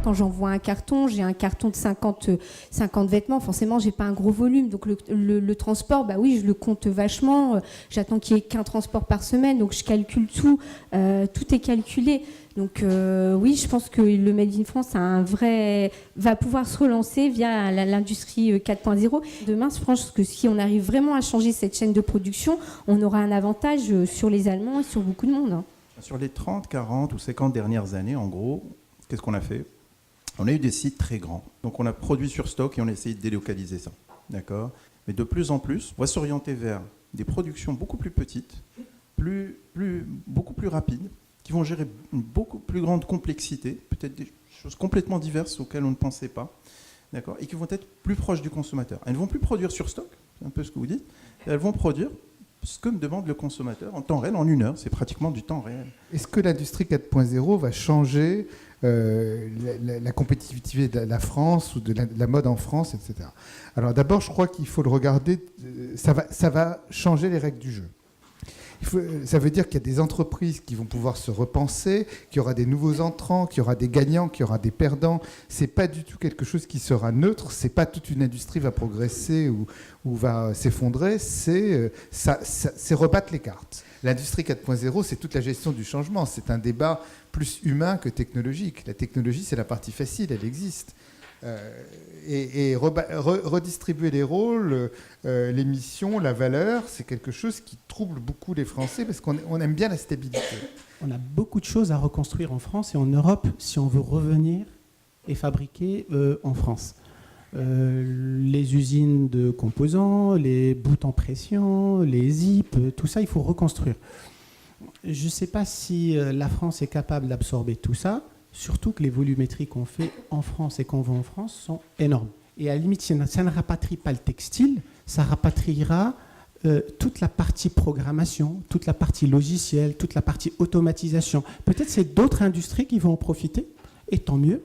quand j'envoie un carton, j'ai un carton de 50 vêtements, forcément, j'ai pas un gros volume. Donc le transport, bah oui, je le compte vachement. J'attends qu'il y ait qu'un transport par semaine, donc je calcule tout. Tout est calculé. Donc oui, je pense que le Made in France va pouvoir se relancer via l'industrie 4.0. Demain, je pense que si on arrive vraiment à changer cette chaîne de production, on aura un avantage sur les Allemands et sur beaucoup de monde. Hein. Sur les 30, 40 ou 50 dernières années, en gros, qu'est-ce qu'on a fait? On a eu des sites très grands. Donc on a produit sur stock et on a essayé de délocaliser ça. D'accord? Mais de plus en plus, on va s'orienter vers des productions beaucoup plus petites, beaucoup plus rapides, qui vont gérer une beaucoup plus grande complexité, peut-être des choses complètement diverses auxquelles on ne pensait pas, d'accord, et qui vont être plus proches du consommateur. Elles ne vont plus produire sur stock, c'est un peu ce que vous dites, elles vont produire ce que me demande le consommateur en temps réel, en 1 heure, c'est pratiquement du temps réel. Est-ce que l'industrie 4.0 va changer la compétitivité de la France ou de la mode en France, etc. Alors d'abord, je crois qu'il faut le regarder, ça va changer les règles du jeu. Ça veut dire qu'il y a des entreprises qui vont pouvoir se repenser, qu'il y aura des nouveaux entrants, qu'il y aura des gagnants, qu'il y aura des perdants. C'est pas du tout quelque chose qui sera neutre. C'est pas toute une industrie va progresser ou va s'effondrer. C'est rebattre les cartes. L'industrie 4.0, c'est toute la gestion du changement. C'est un débat plus humain que technologique. La technologie, c'est la partie facile, elle existe. Redistribuer les rôles, les missions, la valeur, c'est quelque chose qui trouble beaucoup les Français parce qu'on aime bien la stabilité. On a beaucoup de choses à reconstruire en France et en Europe si on veut revenir et fabriquer en France. Les usines de composants, les bouts en pression, les zips, tout ça, il faut reconstruire. Je ne sais pas si la France est capable d'absorber tout ça. Surtout que les volumétries qu'on fait en France et qu'on vend en France sont énormes. Et à la limite, ça ne rapatrie pas le textile, ça rapatriera toute la partie programmation, toute la partie logicielle, toute la partie automatisation. Peut-être c'est d'autres industries qui vont en profiter, et tant mieux.